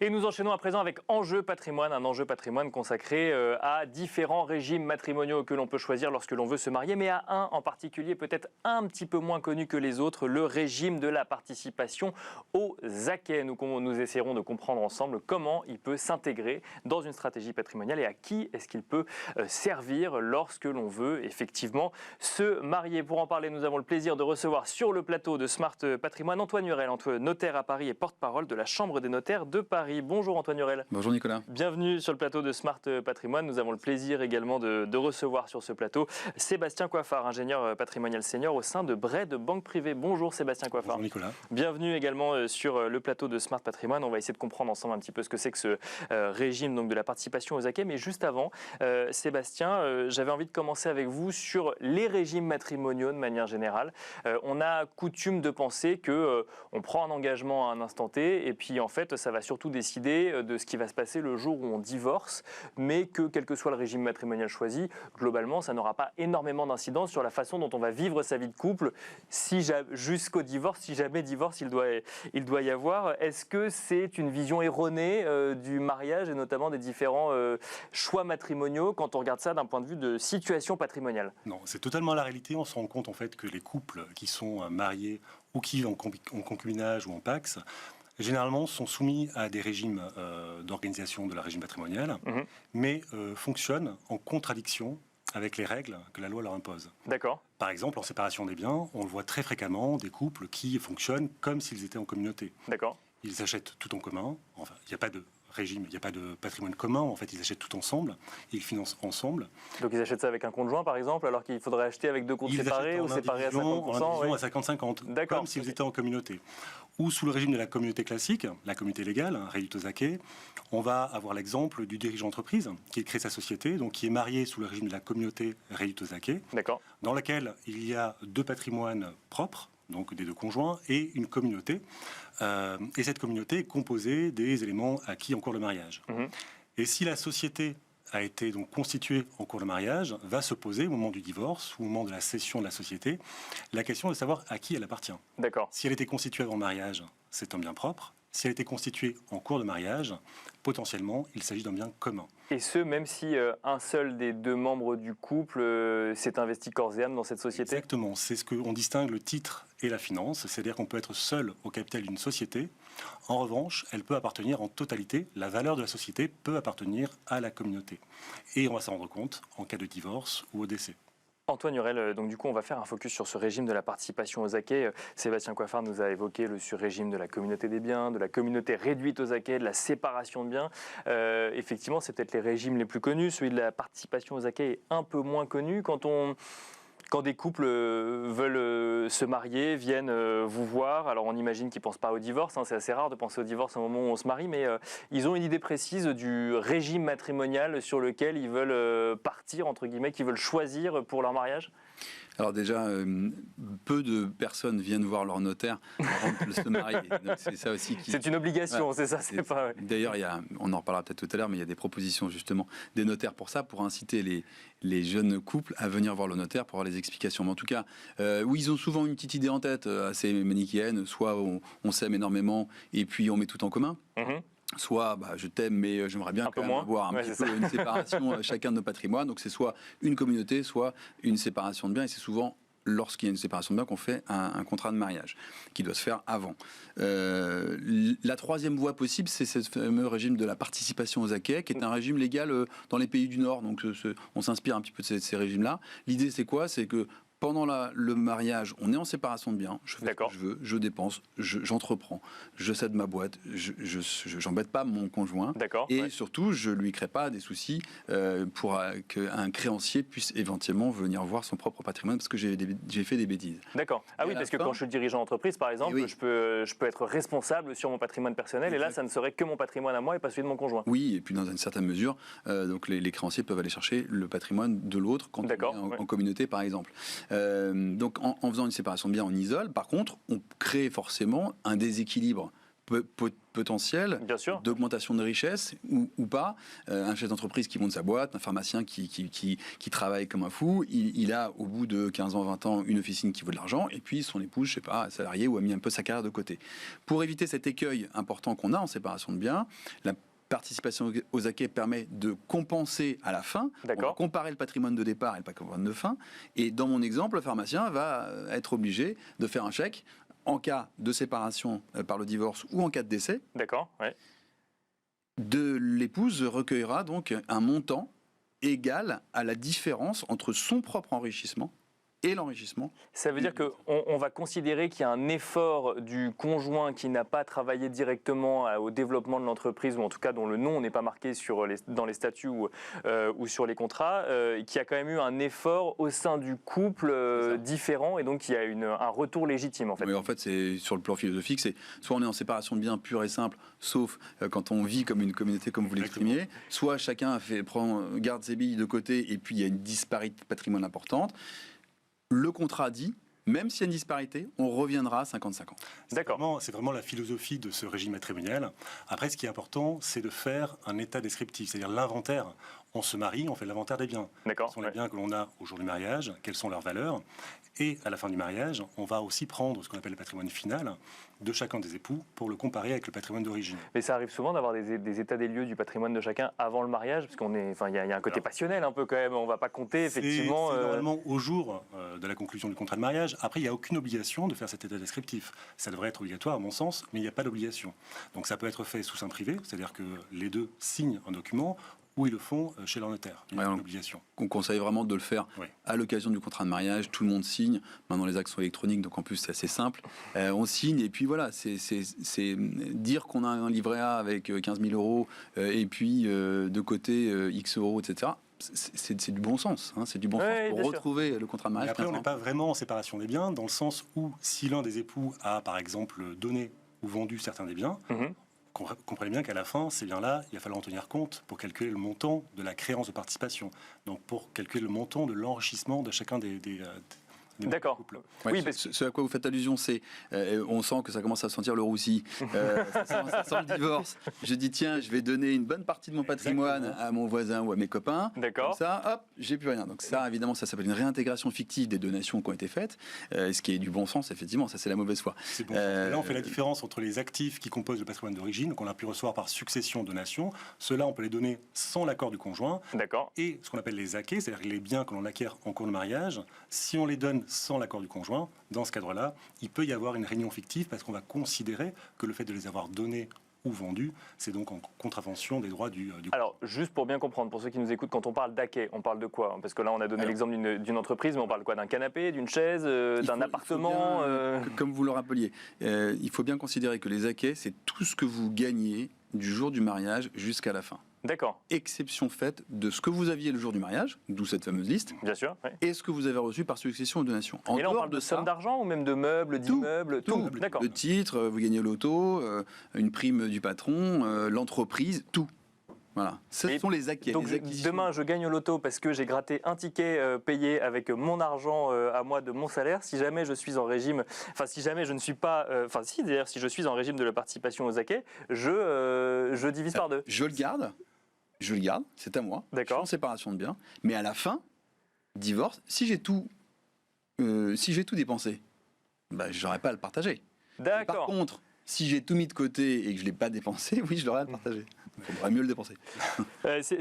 Et nous enchaînons à présent avec Enjeu patrimoine, un enjeu patrimoine consacré à différents régimes matrimoniaux que l'on peut choisir lorsque l'on veut se marier, mais à un en particulier peut-être un petit peu moins connu que les autres, le régime de la participation aux acquêts. Nous essaierons de comprendre ensemble comment il peut s'intégrer dans une stratégie patrimoniale et à qui est-ce qu'il peut servir lorsque l'on veut effectivement se marier. Pour en parler, nous avons le plaisir de recevoir sur le plateau de Smart Patrimoine Antoine Hurel, notaire à Paris et porte-parole de la Chambre des notaires de Paris. Bonjour Antoine Hurel. Bonjour Nicolas. Bienvenue sur le plateau de Smart Patrimoine. Nous avons le plaisir également de recevoir sur ce plateau Sébastien Coiffard, ingénieur patrimonial senior au sein de Bred Banque Privée. Bonjour Sébastien Coiffard. Bonjour Nicolas. Bienvenue également sur le plateau de Smart Patrimoine. On va essayer de comprendre ensemble un petit peu ce que c'est que ce régime donc, de la participation aux acquêts. Mais juste avant, Sébastien, j'avais envie de commencer avec vous sur les régimes matrimoniaux de manière générale. On a coutume de penser que on prend un engagement à un instant T et puis en fait ça va surtout décider de ce qui va se passer le jour où on divorce, mais que quel que soit le régime matrimonial choisi, globalement ça n'aura pas énormément d'incidence sur la façon dont on va vivre sa vie de couple jusqu'au divorce, si jamais divorce il doit y avoir. Est-ce que c'est une vision erronée du mariage et notamment des différents choix matrimoniaux quand on regarde ça d'un point de vue de situation patrimoniale? Non, c'est totalement la réalité. On se rend compte en fait que les couples qui sont mariés ou qui vivent en concubinage ou en pax, généralement sont soumis à des régimes d'organisation de la régime patrimonial, mais fonctionnent en contradiction avec les règles que la loi leur impose. D'accord. Par exemple, en séparation des biens, on le voit très fréquemment, des couples qui fonctionnent comme s'ils étaient en communauté. D'accord. Ils achètent tout en commun, enfin, il n'y a pas de régime, il n'y a pas de patrimoine commun, en fait, ils achètent tout ensemble, ils financent ensemble. Donc ils achètent ça avec un compte-joint, par exemple, alors qu'il faudrait acheter avec deux comptes séparés ou séparés à 50%, en à 50-50, comme s'ils étaient en communauté. Ou sous le régime de la communauté classique, la communauté légale, réduite aux acquêts, on va avoir l'exemple du dirigeant d'entreprise qui crée sa société, donc qui est marié sous le régime de la communauté réduite aux acquets, dans laquelle il y a deux patrimoines propres, donc des deux conjoints, et une communauté. Et cette communauté est composée des éléments acquis en cours de mariage. Et si la société a été donc constituée en cours de mariage, va se poser au moment du divorce, ou au moment de la cession de la société, la question de savoir à qui elle appartient. D'accord. Si elle était constituée avant le mariage, c'est un bien propre. Si elle était constituée en cours de mariage, potentiellement, il s'agit d'un bien commun. Et ce, même si un seul des deux membres du couple s'est investi corps et âme dans cette société? Exactement. C'est ce qu'on distingue le titre et la finance. C'est-à-dire qu'on peut être seul au capital d'une société. En revanche, elle peut appartenir en totalité. La valeur de la société peut appartenir à la communauté. Et on va s'en rendre compte en cas de divorce ou au décès. Antoine Hurel, donc du coup on va faire un focus sur ce régime de la participation aux acquets. Sébastien Coiffard nous a évoqué le sur-régime de la communauté des biens, de la communauté réduite aux acquets, de la séparation de biens. Effectivement, c'est peut-être les régimes les plus connus. Celui de la participation aux acquets est un peu moins connu. Quand des couples veulent se marier, viennent vous voir, alors on imagine qu'ils ne pensent pas au divorce, c'est assez rare de penser au divorce au moment où on se marie, mais ils ont une idée précise du régime matrimonial sur lequel ils veulent partir, entre guillemets, qu'ils veulent choisir pour leur mariage? Alors déjà, peu de personnes viennent voir leur notaire avant de se marier. C'est ça aussi qui... C'est une obligation, c'est ça, c'est pas... D'ailleurs, on en reparlera peut-être tout à l'heure, mais il y a des propositions justement des notaires pour ça, pour inciter les jeunes couples à venir voir le notaire pour avoir les explications. Mais en tout cas, oui, ils ont souvent une petite idée en tête, assez manichéenne, soit on s'aime énormément et puis on met tout en commun. Soit je t'aime mais j'aimerais bien quand même avoir un petit peu une séparation chacun de nos patrimoines. Donc c'est soit une communauté, soit une séparation de biens. Et c'est souvent lorsqu'il y a une séparation de biens qu'on fait un contrat de mariage qui doit se faire avant. La troisième voie possible, c'est ce fameux régime de la participation aux acquets, qui est un régime légal dans les pays du Nord. Donc on s'inspire un petit peu de ces régimes-là. L'idée c'est quoi? C'est que pendant le mariage, on est en séparation de biens. Je fais ce que je veux, je dépense, j'entreprends, je cède ma boîte, j'embête pas mon conjoint. Et surtout, je lui crée pas des soucis pour qu'un créancier puisse éventuellement venir voir son propre patrimoine parce que j'ai fait des bêtises. D'accord. Ah oui, parce que quand je suis dirigeant d'entreprise, par exemple, je peux être responsable sur mon patrimoine personnel. Et là, ça ne serait que mon patrimoine à moi et pas celui de mon conjoint. Oui, et puis dans une certaine mesure, donc les créanciers peuvent aller chercher le patrimoine de l'autre quand on est en communauté, par exemple. Donc en faisant une séparation de biens, on isole. Par contre, on crée forcément un déséquilibre potentiel d'augmentation de richesse ou pas. Un chef d'entreprise qui monte sa boîte, un pharmacien qui travaille comme un fou, il a au bout de 15 ans, 20 ans une officine qui vaut de l'argent et puis son épouse, je sais pas, salarié ou a mis un peu sa carrière de côté. Pour éviter cet écueil important qu'on a en séparation de biens, la participation aux acquis permet de compenser à la fin. On va comparer le patrimoine de départ et le patrimoine de fin. Et dans mon exemple, le pharmacien va être obligé de faire un chèque en cas de séparation par le divorce ou en cas de décès. D'accord, ouais. De l'épouse recueillera donc un montant égal à la différence entre son propre enrichissement et l'enrichissement. Ça veut dire qu'on va considérer qu'il y a un effort du conjoint qui n'a pas travaillé directement au développement de l'entreprise, ou en tout cas dont le nom n'est pas marqué dans les statuts ou sur les contrats, qui a quand même eu un effort au sein du couple différent, et donc il y a un retour légitime en fait. Mais en fait, c'est sur le plan philosophique, c'est soit on est en séparation de biens pure et simple, sauf quand on vit comme une communauté comme vous l'exprimiez, soit chacun garde ses billes de côté et puis il y a une disparité de patrimoine importante. Le contrat dit, même s'il y a une disparité, on reviendra à 50-50. D'accord. C'est vraiment la philosophie de ce régime matrimonial. Après, ce qui est important, c'est de faire un état descriptif, c'est-à-dire l'inventaire. On se marie, on fait l'inventaire des biens. D'accord. Ce sont les biens que l'on a au jour du mariage, quelles sont leurs valeurs. Et à la fin du mariage, on va aussi prendre ce qu'on appelle le patrimoine final de chacun des époux pour le comparer avec le patrimoine d'origine. Mais ça arrive souvent d'avoir des états des lieux du patrimoine de chacun avant le mariage, parce qu'il y a un côté passionnel un peu quand même. On ne va pas compter effectivement. C'est normalement au jour de la conclusion du contrat de mariage. Après, il n'y a aucune obligation de faire cet état descriptif. Ça devrait être obligatoire à mon sens, mais il n'y a pas d'obligation. Donc ça peut être fait sous seing privé, c'est-à-dire que les deux signent un document, ou ils le font chez leur notaire. Il y a une obligation. On conseille vraiment de le faire à l'occasion du contrat de mariage. Tout le monde signe. Maintenant, les actes sont électroniques, donc en plus, c'est assez simple. On signe, et puis voilà, c'est dire qu'on a un livret A avec 15 000 euros, et puis de côté X euros, etc. C'est du bon sens. C'est du bon sens pour retrouver le contrat de mariage. Et après, on n'est pas vraiment en séparation des biens, dans le sens où si l'un des époux a, par exemple, donné ou vendu certains des biens, comprenez bien qu'à la fin, ces biens-là, il va falloir en tenir compte pour calculer le montant de la créance de participation. Donc pour calculer le montant de l'enrichissement de chacun des D'accord. Ouais, oui, ce à quoi vous faites allusion, c'est on sent que ça commence à sentir le roussi. Ça sent le divorce. Je dis tiens, je vais donner une bonne partie de mon patrimoine à mon voisin ou à mes copains. D'accord. Comme ça, hop, j'ai plus rien. Donc ça, évidemment, ça s'appelle une réintégration fictive des donations qui ont été faites, ce qui est du bon sens, effectivement. Ça, c'est la mauvaise foi. Bon là, on fait la différence entre les actifs qui composent le patrimoine d'origine, qu'on a pu recevoir par succession donation. Ceux-là, on peut les donner sans l'accord du conjoint. D'accord. Et ce qu'on appelle les acquets, c'est-à-dire les biens que l'on acquiert en cours de mariage, si on les donne sans l'accord du conjoint, dans ce cadre-là, il peut y avoir une réunion fictive parce qu'on va considérer que le fait de les avoir donnés ou vendus, c'est donc en contravention des droits du Alors, juste pour bien comprendre, pour ceux qui nous écoutent, quand on parle d'acquet, on parle de quoi? Parce que là, on a donné l'exemple d'une entreprise, mais on parle quoi? D'un canapé, d'une chaise, d'un appartement Comme vous le rappeliez, il faut bien considérer que les acquets, c'est tout ce que vous gagnez du jour du mariage jusqu'à la fin. D'accord. Exception faite de ce que vous aviez le jour du mariage, d'où cette fameuse liste. Bien sûr. Oui. Et ce que vous avez reçu par succession ou donation. Et là, on parle de somme d'argent ou même de meubles, d'immeubles, tout. D'accord. De titres, vous gagnez au loto, une prime du patron, l'entreprise, tout. Voilà. Ce sont les acquis. Donc demain, je gagne au loto parce que j'ai gratté un ticket payé avec mon argent à moi de mon salaire. Si jamais je suis en régime, si jamais je ne suis pas, d'ailleurs, si je suis en régime de la participation aux acquis, je divise par deux. Je le garde, c'est à moi. D'accord. Je suis en séparation de biens, mais à la fin, divorce. Si j'ai tout dépensé, je n'aurai pas à le partager. D'accord. Par contre, si j'ai tout mis de côté et que je ne l'ai pas dépensé, oui, je l'aurai à le partager. Il faudra mieux le dépenser.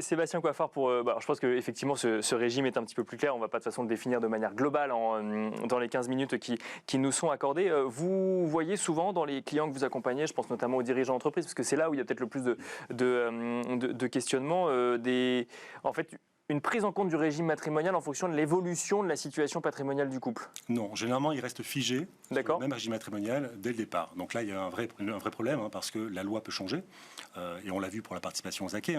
Sébastien Coiffard, je pense qu'effectivement ce régime est un petit peu plus clair. On ne va pas de toute façon le définir de manière globale dans les 15 minutes qui nous sont accordées. Vous voyez souvent dans les clients que vous accompagnez, je pense notamment aux dirigeants d'entreprise, parce que c'est là où il y a peut-être le plus de questionnements, en fait, une prise en compte du régime matrimonial en fonction de l'évolution de la situation patrimoniale du couple? Non, généralement, il reste figé sur le même régime matrimonial dès le départ. Donc là, il y a un vrai problème, parce que la loi peut changer. Et on l'a vu pour la participation aux acquis.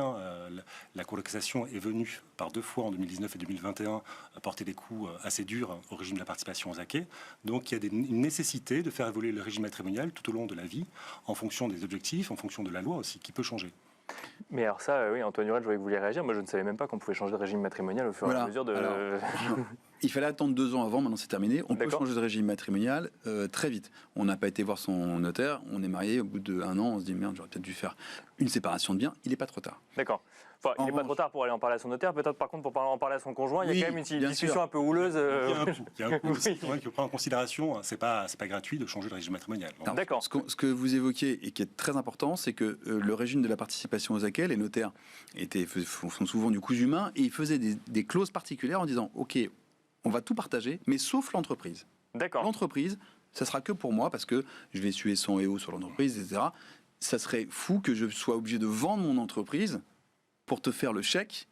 La Cour de cassation est venue par 2 fois en 2019 et 2021 porter des coups assez durs au régime de la participation aux acquis. Donc il y a une nécessité de faire évoluer le régime matrimonial tout au long de la vie, en fonction des objectifs, en fonction de la loi aussi, qui peut changer. Mais alors ça, oui, Antoine Hurel, je voyais que vous vouliez réagir. Moi, je ne savais même pas qu'on pouvait changer de régime matrimonial au fur et à mesure de... Il fallait attendre 2 ans avant, maintenant c'est terminé. On peut changer de régime matrimonial très vite. On n'a pas été voir son notaire, on est marié, au bout d'1 an, on se dit merde, j'aurais peut-être dû faire une séparation de biens. Il n'est pas trop tard. D'accord. Enfin, il n'est pas trop tard pour aller en parler à son notaire. Peut-être par contre pour en parler à son conjoint, il y a quand même une discussion un peu houleuse. Il y a un coût. C'est vrai qu'il faut prendre en considération. C'est pas gratuit de changer de régime matrimonial. D'accord. Ce que vous évoquiez et qui est très important, c'est que le régime de la participation aux acquets, les notaires font souvent du cousu humain et ils faisaient des clauses particulières en disant ok, on va tout partager, mais sauf l'entreprise. D'accord. L'entreprise, ça sera que pour moi parce que je vais suer son et eau sur l'entreprise, etc. Ça serait fou que je sois obligé de vendre mon entreprise pour te faire le chèque.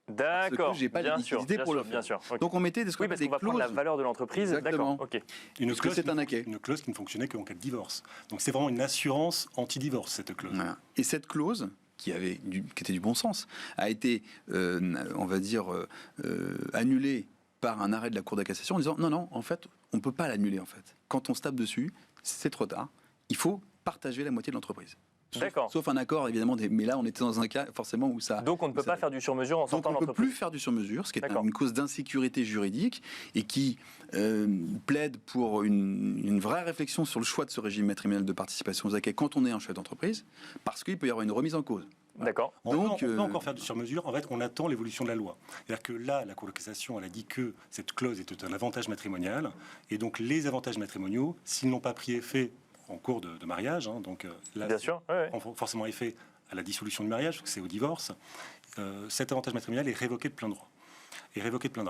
D'accord. Parce que j'ai pas de liquidité pour le faire. Bien sûr. Okay. Donc on mettait des clauses. Oui, parce qu'on va prendre la valeur de l'entreprise. D'accord. Ok. Une clause qui ne fonctionnait qu'en cas de divorce. Donc c'est vraiment une assurance anti-divorce cette clause. Voilà. Et cette clause, qui était du bon sens, a été, on va dire, annulée par un arrêt de la Cour de cassation en disant non, en fait, on ne peut pas l'annuler. En fait, quand on se tape dessus, c'est trop tard. Il faut partager la moitié de l'entreprise. Sauf un accord, évidemment, mais là, on était dans un cas forcément où ça... Donc on ne peut pas faire du sur-mesure en sortant de l'entreprise. Donc on ne peut plus faire du sur-mesure, ce qui est une cause d'insécurité juridique et qui plaide pour une vraie réflexion sur le choix de ce régime matrimonial de participation aux acquets quand on est un chef d'entreprise, parce qu'il peut y avoir une remise en cause. D'accord. On peut encore faire du sur-mesure. En fait, on attend l'évolution de la loi. C'est-à-dire que là, la Cour de cassation, elle a dit que cette clause était un avantage matrimonial. Et donc, les avantages matrimoniaux, s'ils n'ont pas pris effet en cours de mariage, donc là, bien sûr, ont forcément effet à la dissolution du mariage, c'est au divorce, cet avantage matrimonial est révoqué de plein droit.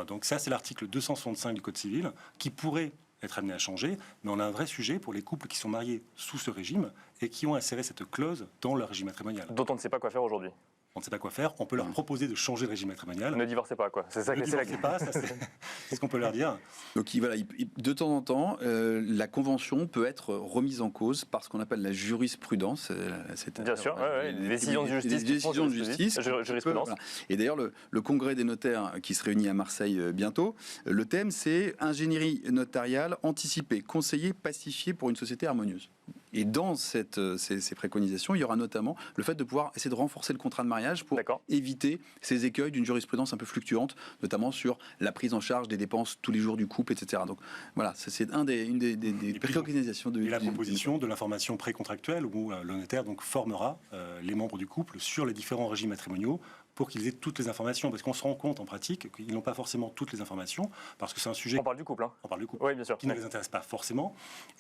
Donc ça, c'est l'article 265 du Code civil qui pourrait être amené à changer, mais on a un vrai sujet pour les couples qui sont mariés sous ce régime et qui ont inséré cette clause dans leur régime matrimonial. Dont on ne sait pas quoi faire aujourd'hui. On ne sait pas quoi faire, on peut leur proposer de changer de régime matrimonial. Ne divorcez pas, quoi. C'est ça que c'est pas, ça c'est ce qu'on peut leur dire. Donc voilà, de temps en temps, la convention peut être remise en cause par ce qu'on appelle la jurisprudence. Bien sûr, les décisions de justice. Les décisions de justice. Jurisprudence. Et d'ailleurs, le congrès des notaires qui se réunit à Marseille bientôt, le thème c'est ingénierie notariale anticipée, conseillée, pacifiée pour une société harmonieuse. Et dans ces préconisations, il y aura notamment le fait de pouvoir essayer de renforcer le contrat de mariage pour éviter ces écueils d'une jurisprudence un peu fluctuante, notamment sur la prise en charge des dépenses tous les jours du couple, etc. Donc voilà, c'est une des préconisations de... Et la proposition de l'information précontractuelle où le notaire donc formera les membres du couple sur les différents régimes matrimoniaux pour qu'ils aient toutes les informations, parce qu'on se rend compte en pratique qu'ils n'ont pas forcément toutes les informations, parce que c'est un sujet... On parle du couple, hein. On parle du couple, oui, bien sûr. Qui ne les intéresse pas forcément.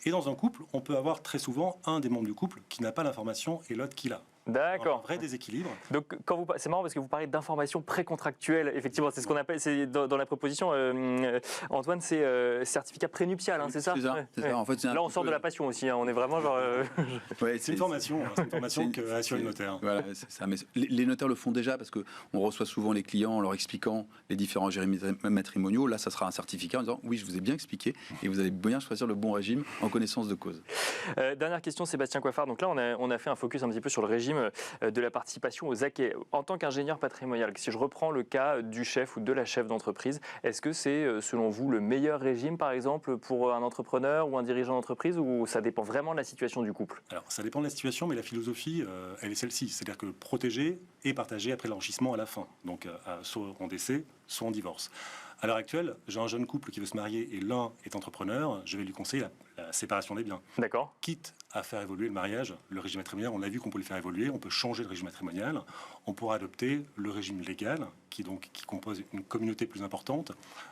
Et dans un couple, on peut avoir très souvent un des membres du couple qui n'a pas l'information et l'autre qui l'a. D'accord. Un vrai déséquilibre. Donc, c'est marrant parce que vous parlez d'informations précontractuelles. Effectivement, c'est ce qu'on appelle, dans la proposition, Antoine, c'est certificat prénuptial, hein, c'est ça. C'est ça. En fait, là, on sort de la passion aussi. Hein, on est vraiment genre. C'est une formation qu'assure le notaire. Voilà, c'est ça. Mais les notaires le font déjà parce que on reçoit souvent les clients en leur expliquant les différents régimes matrimoniaux. Là, ça sera un certificat en disant oui, je vous ai bien expliqué et vous allez bien choisir le bon régime en connaissance de cause. Dernière question, Sébastien Coiffard. Donc là, on a fait un focus un petit peu sur le régime de la participation aux acquets. En tant qu'ingénieur patrimonial, si je reprends le cas du chef ou de la chef d'entreprise, est-ce que c'est, selon vous, le meilleur régime, par exemple, pour un entrepreneur ou un dirigeant d'entreprise, ou ça dépend vraiment de la situation du couple? Alors, ça dépend de la situation, mais la philosophie, elle est celle-ci. C'est-à-dire que protéger et partager après l'enrichissement à la fin. Donc, soit en décès, soit en divorce. À l'heure actuelle, j'ai un jeune couple qui veut se marier et l'un est entrepreneur, je vais lui conseiller la séparation des biens. D'accord. Quitte à faire évoluer le mariage, le régime matrimonial, on a vu qu'on peut le faire évoluer, on peut changer le régime matrimonial, on pourra adopter le régime légal qui compose une communauté plus importante,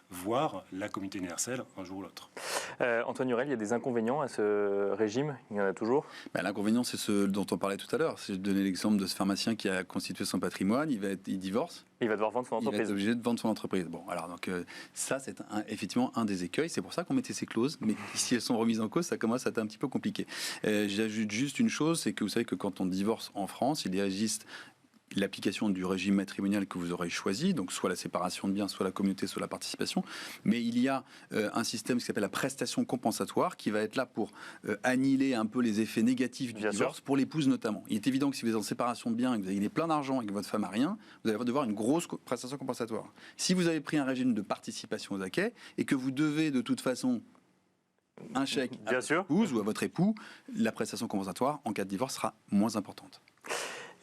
voire la communauté universelle un jour ou l'autre. Antoine Hurel, il y a des inconvénients à ce régime? Il y en a toujours? L'inconvénient, c'est ce dont on parlait tout à l'heure. Je donnais l'exemple de ce pharmacien qui a constitué son patrimoine, il divorce. Il va devoir vendre son entreprise. Il va être obligé de vendre son entreprise. Bon, alors donc ça, c'est effectivement un des écueils. C'est pour ça qu'on mettait ces clauses. Mais si elles sont remises en cause, ça commence à être un petit peu compliqué. J'ajoute juste une chose, c'est que vous savez que quand on divorce en France, il existe l'application du régime matrimonial que vous aurez choisi, donc soit la séparation de biens, soit la communauté, soit la participation. Mais il y a un système qui s'appelle la prestation compensatoire qui va être là pour annihiler un peu les effets négatifs du divorce pour l'épouse notamment. Il est évident que si vous êtes en séparation de biens et que vous avez plein d'argent et que votre femme n'a rien, vous allez devoir une grosse prestation compensatoire. Si vous avez pris un régime de participation aux acquets et que vous devez de toute façon un chèque à votre épouse ou à votre époux, la prestation compensatoire en cas de divorce sera moins importante.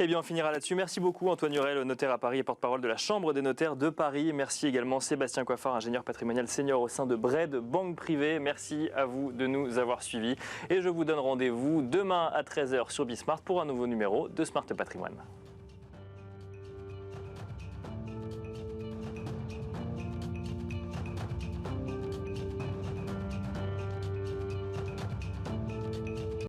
Eh bien, on finira là-dessus. Merci beaucoup Antoine Hurel, notaire à Paris et porte-parole de la Chambre des notaires de Paris. Merci également Sébastien Coiffard, ingénieur patrimonial senior au sein de Bred Banque Privée. Merci à vous de nous avoir suivis. Et je vous donne rendez-vous demain à 13h sur Bismart pour un nouveau numéro de Smart Patrimoine.